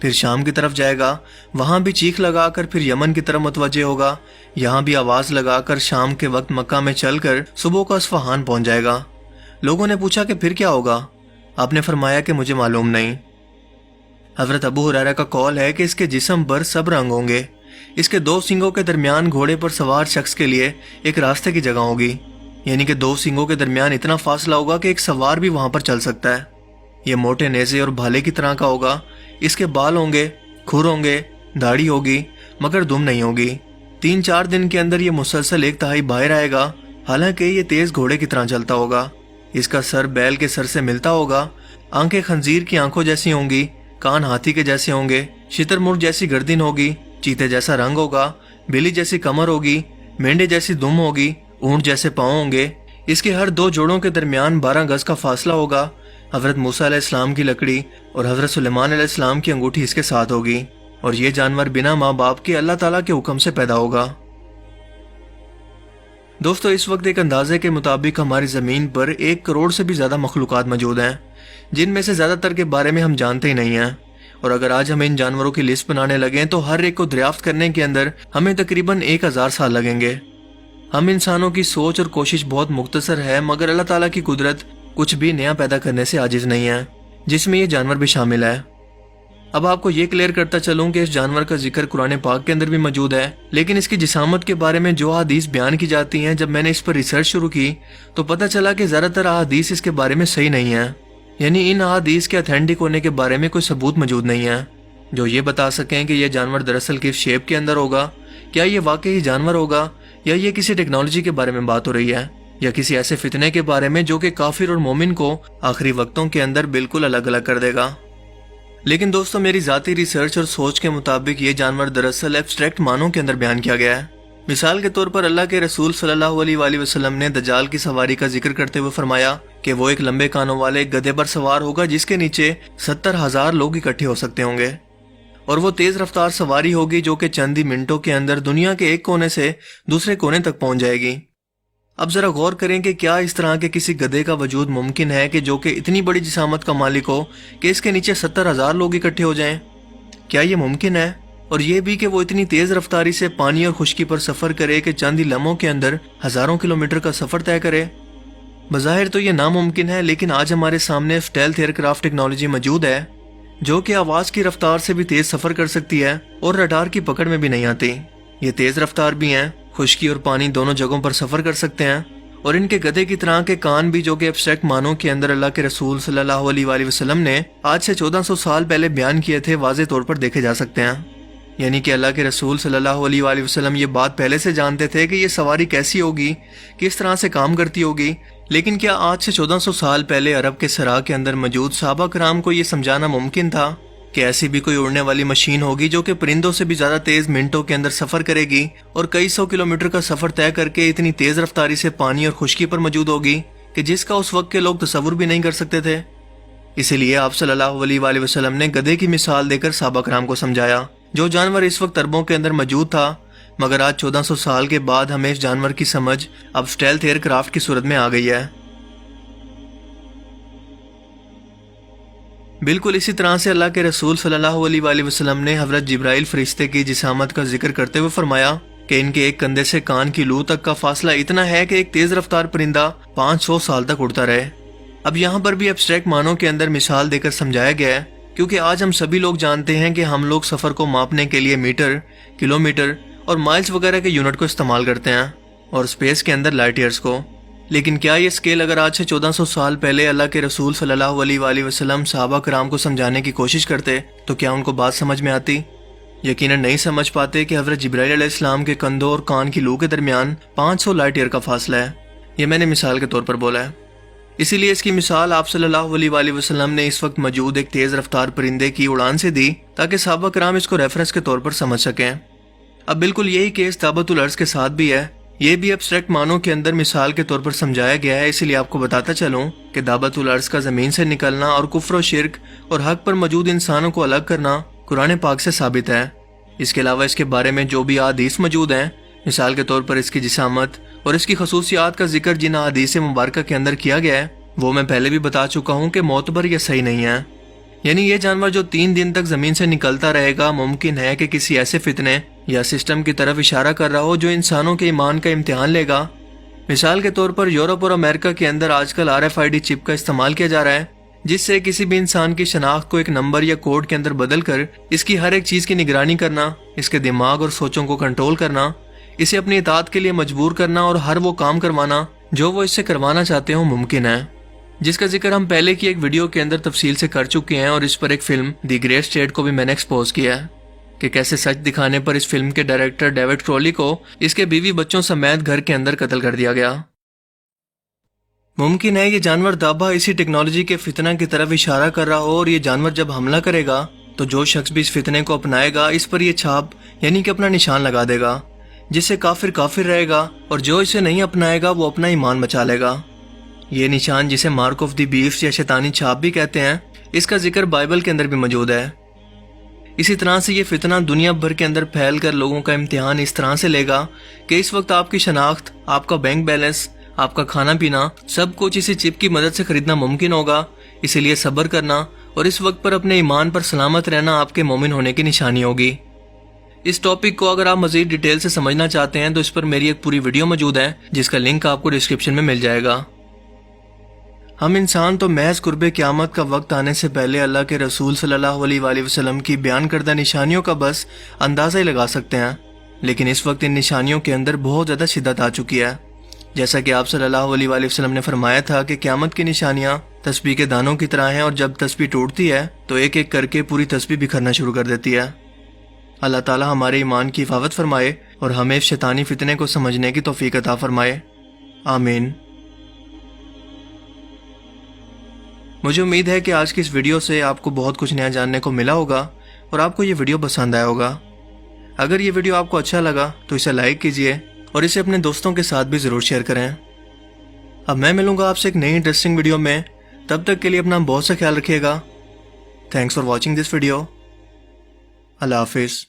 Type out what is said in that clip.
پھر شام کی طرف جائے گا، وہاں بھی چیخ لگا کر پھر یمن کی طرف متوجہ ہوگا، یہاں بھی آواز لگا کر شام کے وقت مکہ میں چل کر صبح کو اصفہان پہنچ جائے گا۔ لوگوں نے پوچھا کہ پھر کیا ہوگا؟ آپ نے فرمایا کہ مجھے معلوم نہیں۔ حضرت ابو ہریرہ کا قول ہے کہ اس کے جسم پر سب رنگ ہوں گے، اس کے 2 سینگوں کے درمیان گھوڑے پر سوار شخص کے لیے ایک راستے کی جگہ ہوگی، یعنی کہ 2 سینگوں کے درمیان اتنا فاصلہ ہوگا کہ ایک سوار بھی وہاں پر چل سکتا ہے۔ یہ موٹے نیزے اور بھالے کی طرح کا ہوگا، اس کے بال ہوں گے، کھر ہوں گے، داڑھی ہوگی، مگر دم نہیں ہوگی۔ 3-4 دن کے اندر یہ مسلسل 1/3 باہر آئے گا، حالانکہ یہ تیز گھوڑے کی طرح چلتا ہوگا۔ اس کا سر بیل کے سر سے ملتا ہوگا، آنکھیں خنزیر کی آنکھوں جیسی ہوں گی، کان ہاتھی کے جیسے ہوں گے، شتر مرغ جیسی گردن ہوگی، چیتے جیسا رنگ ہوگا، بلی جیسی کمر ہوگی، مینڈے جیسی دم ہوگی، اونٹ جیسے پاؤں ہوں گے۔ اس کے ہر 2 جوڑوں کے درمیان 12 گز کا فاصلہ ہوگا۔ حضرت موسیٰ علیہ السلام کی لکڑی اور حضرت سلیمان علیہ السلام کی انگوٹھی اس کے ساتھ ہوگی، اور یہ جانور بنا ماں باپ کے اللہ تعالیٰ کے حکم سے پیدا ہوگا۔ دوستو، اس وقت ایک اندازے کے مطابق ہماری زمین پر 1 کروڑ سے بھی زیادہ مخلوقات موجود ہیں، جن میں سے زیادہ تر کے بارے میں ہم جانتے ہی نہیں ہیں، اور اگر آج ہم ان جانوروں کی لسٹ بنانے لگیں تو ہر ایک کو دریافت کرنے کے اندر ہمیں تقریباً 1000 سال لگیں گے۔ ہم انسانوں کی سوچ اور کوشش بہت مختصر ہے، مگر اللہ تعالیٰ کی قدرت کچھ بھی نیا پیدا کرنے سے عاجز نہیں ہے، جس میں یہ جانور بھی شامل ہے۔ اب آپ کو یہ کلیئر کرتا چلوں کہ اس جانور کا ذکر قرآن پاک کے اندر بھی موجود ہے، لیکن اس کی جسامت کے بارے میں جو احادیث بیان کی جاتی ہیں، جب میں نے اس پر ریسرچ شروع کی تو پتہ چلا کہ زیادہ تر احادیث اس کے بارے میں صحیح نہیں ہیں، یعنی ان احادیث کے اتھینٹک ہونے کے بارے میں کوئی ثبوت موجود نہیں ہے جو یہ بتا سکیں کہ یہ جانور دراصل کس شیپ کے اندر ہوگا، کیا یہ واقعی جانور ہوگا، یا یہ کسی ٹیکنالوجی کے بارے میں بات ہو رہی ہے، یا کسی ایسے فتنے کے بارے میں جو کہ کافر اور مومن کو آخری وقتوں کے اندر بالکل الگ الگ کر دے گا۔ لیکن دوستو، میری ذاتی ریسرچ اور سوچ کے مطابق یہ جانور دراصل ایبسٹریکٹ معنوں کے اندر بیان کیا گیا ہے۔ مثال کے طور پر اللہ کے رسول صلی اللہ علیہ وآلہ وسلم نے دجال کی سواری کا ذکر کرتے ہوئے فرمایا کہ وہ ایک لمبے کانوں والے گدھے پر سوار ہوگا جس کے نیچے 70,000 لوگ اکٹھے ہو سکتے ہوں گے، اور وہ تیز رفتار سواری ہوگی جو کہ چند ہی منٹوں کے اندر دنیا کے ایک کونے سے دوسرے کونے تک پہنچ جائے گی۔ اب ذرا غور کریں کہ کیا اس طرح کے کسی گدھے کا وجود ممکن ہے کہ جو کہ اتنی بڑی جسامت کا مالک ہو کہ اس کے نیچے 70,000 لوگ اکٹھے ہو جائیں؟ کیا یہ ممکن ہے؟ اور یہ بھی کہ وہ اتنی تیز رفتاری سے پانی اور خشکی پر سفر کرے کہ چند ہی لمحوں کے اندر ہزاروں کلومیٹر کا سفر طے کرے؟ بظاہر تو یہ ناممکن ہے، لیکن آج ہمارے سامنے اسٹیلتھ ایئر کرافٹ ٹیکنالوجی موجود ہے جو کہ آواز کی رفتار سے بھی تیز سفر کر سکتی ہے اور رڈار کی پکڑ میں بھی نہیں آتی۔ یہ تیز رفتار بھی ہیں، خشکی اور پانی دونوں جگہوں پر سفر کر سکتے ہیں، اور ان کے گدھے کی طرح کے کان بھی جو کہ ایبسٹریکٹ معنوں کے اندر اللہ کے رسول صلی اللہ علیہ وآلہ وسلم نے آج سے 1400 سال پہلے بیان کیے تھے، واضح طور پر دیکھے جا سکتے ہیں۔ یعنی کہ اللہ کے رسول صلی اللہ علیہ وآلہ وسلم یہ بات پہلے سے جانتے تھے کہ یہ سواری کیسی ہوگی، کس طرح سے کام کرتی ہوگی، لیکن کیا آج سے 1400 سال پہلے عرب کے صحرا کے اندر موجود صحابہ کرام کو یہ سمجھانا ممکن تھا کہ ایسی بھی کوئی اڑنے والی مشین ہوگی جو کہ پرندوں سے بھی زیادہ تیز منٹوں کے اندر سفر کرے گی اور کئی 100 کلومیٹر کا سفر طے کر کے اتنی تیز رفتاری سے پانی اور خشکی پر موجود ہوگی کہ جس کا اس وقت کے لوگ تصور بھی نہیں کر سکتے تھے؟ اسی لیے آپ صلی اللہ علیہ وآلہ وسلم نے گدھے کی مثال دے کر صحابہ کرام کو سمجھایا، جو جانور اس وقت عربوں کے اندر موجود تھا، مگر آج 1400 سال کے بعد ہمیں اس جانور کی سمجھ اب اسٹیلتھ ایئر کرافٹ کی صورت میں آ گئی ہے۔ بالکل اسی طرح سے اللہ کے رسول صلی اللہ علیہ وآلہ وسلم نے حضرت جبرائیل فرشتے کی جسامت کا ذکر کرتے ہوئے فرمایا کہ ان کے ایک کندھے سے کان کی لو تک کا فاصلہ اتنا ہے کہ ایک تیز رفتار پرندہ 500 سال تک اڑتا رہے۔ اب یہاں پر بھی ایبسٹریکٹ معنوں کے اندر مثال دے کر سمجھایا گیا ہے، کیونکہ آج ہم سبھی لوگ جانتے ہیں کہ ہم لوگ سفر کو ماپنے کے لیے میٹر، کلومیٹر اور مائلز وغیرہ کے یونٹ کو استعمال کرتے ہیں، اور اسپیس کے اندر لائٹ ایئرز کو۔ لیکن کیا یہ اسکیل اگر آج سے 1400 سال پہلے اللہ کے رسول صلی اللہ علیہ وآلہ وسلم صحابہ کرام کو سمجھانے کی کوشش کرتے تو کیا ان کو بات سمجھ میں آتی؟ یقیناً نہیں سمجھ پاتے کہ حضرت جبرائیل علیہ السلام کے کندھوں اور کان کی لو کے درمیان 500 لائٹ ایئر کا فاصلہ ہے۔ یہ میں نے مثال کے طور پر بولا ہے، اسی لیے اس کی مثال آپ صلی اللہ علیہ وآلہ وسلم نے اس وقت موجود ایک تیز رفتار پرندے کی اڑان سے دی تاکہ صحابہ کرام اس کو ریفرنس کے طور پر سمجھ سکیں۔ اب بالکل یہی کیس دعوت الارض کے ساتھ بھی ہے، یہ بھی ایبسٹریکٹ معنوں کے اندر مثال کے طور پر سمجھایا گیا ہے۔ اسی لیے آپ کو بتاتا چلوں کہ دعوت الارض کا زمین سے نکلنا اور کفر و شرک اور حق پر موجود انسانوں کو الگ کرنا قرآن پاک سے ثابت ہے۔ اس کے علاوہ اس کے بارے میں جو بھی احادیث موجود ہیں، مثال کے طور پر اس کی جسامت اور اس کی خصوصیات کا ذکر جن احادیث مبارکہ کے اندر کیا گیا ہے، وہ میں پہلے بھی بتا چکا ہوں کہ معتبر یا صحیح نہیں ہے۔ یعنی یہ جانور جو 3 دن تک زمین سے نکلتا رہے گا، ممکن ہے کہ کسی ایسے فتنے یا سسٹم کی طرف اشارہ کر رہا ہو جو انسانوں کے ایمان کا امتحان لے گا۔ مثال کے طور پر یورپ اور امریکہ کے اندر آج کل RFID چپ کا استعمال کیا جا رہا ہے، جس سے کسی بھی انسان کی شناخت کو ایک نمبر یا کوڈ کے اندر بدل کر اس کی ہر ایک چیز کی نگرانی کرنا، اس کے دماغ اور سوچوں کو کنٹرول کرنا، اسے اپنی اطاعت کے لیے مجبور کرنا اور ہر وہ کام کروانا جو وہ اس سے کروانا چاہتے ہوں ممکن ہے، جس کا ذکر ہم پہلے کی ایک ویڈیو کے اندر تفصیل سے کر چکے ہیں، اور اس پر ایک فلم دی گریٹ اسٹیٹ کو بھی میں نے ایکسپوز کیا ہے کہ کیسے سچ دکھانے پر اس فلم کے ڈائریکٹر ڈیوڈ کرولی کو اس کے بیوی بچوں سمیت گھر کے اندر قتل کر دیا گیا۔ ممکن ہے یہ جانور دابا اسی ٹیکنالوجی کے فتنہ کی طرف اشارہ کر رہا ہو، اور یہ جانور جب حملہ کرے گا تو جو شخص بھی اس فتنے کو اپنائے گا اس پر یہ چھاپ یعنی کہ اپنا نشان لگا دے گا، جس سے کافر کافر رہے گا، اور جو اسے نہیں اپنائے گا وہ اپنا ایمان بچا لے گا۔ یہ نشان، جسے مارک آف دی بیسٹ یا شیطانی چھاپ بھی کہتے ہیں، اس کا ذکر بائبل کے اندر بھی موجود ہے۔ اسی طرح سے یہ فتنہ دنیا بھر کے اندر پھیل کر لوگوں کا امتحان اس طرح سے لے گا کہ اس وقت آپ کی شناخت، آپ کا بینک بیلنس، آپ کا کھانا پینا، سب کچھ اسی چپ کی مدد سے خریدنا ممکن ہوگا۔ اسی لیے صبر کرنا اور اس وقت پر اپنے ایمان پر سلامت رہنا آپ کے مومن ہونے کی نشانی ہوگی۔ اس ٹاپک کو اگر آپ مزید ڈیٹیل سے سمجھنا چاہتے ہیں تو اس پر میری ایک پوری ویڈیو موجود ہے، جس کا لنک آپ کو ڈسکرپشن میں مل جائے گا۔ ہم انسان تو محض قرب قیامت کا وقت آنے سے پہلے اللہ کے رسول صلی اللہ علیہ وآلہ وسلم کی بیان کردہ نشانیوں کا بس اندازہ ہی لگا سکتے ہیں، لیکن اس وقت ان نشانیوں کے اندر بہت زیادہ شدت آ چکی ہے۔ جیسا کہ آپ صلی اللہ علیہ وآلہ وسلم نے فرمایا تھا کہ قیامت کی نشانیاں تسبیح کے دانوں کی طرح ہیں، اور جب تسبیح ٹوٹتی ہے تو ایک ایک کر کے پوری تسبیح بکھرنا شروع کر دیتی ہے۔ اللہ تعالی ہمارے ایمان کی حفاظت فرمائے اور ہمیں اس شیطانی فتنے کو سمجھنے کی توفیق عطا فرمائے، آمین۔ مجھے امید ہے کہ آج کی اس ویڈیو سے آپ کو بہت کچھ نیا جاننے کو ملا ہوگا اور آپ کو یہ ویڈیو پسند آیا ہوگا۔ اگر یہ ویڈیو آپ کو اچھا لگا تو اسے لائک کیجئے اور اسے اپنے دوستوں کے ساتھ بھی ضرور شیئر کریں۔ اب میں ملوں گا آپ سے ایک نئی انٹرسٹنگ ویڈیو میں، تب تک کے لیے اپنا بہت سا خیال رکھیے گا۔ Thanks for watching this video. اللہ حافظ۔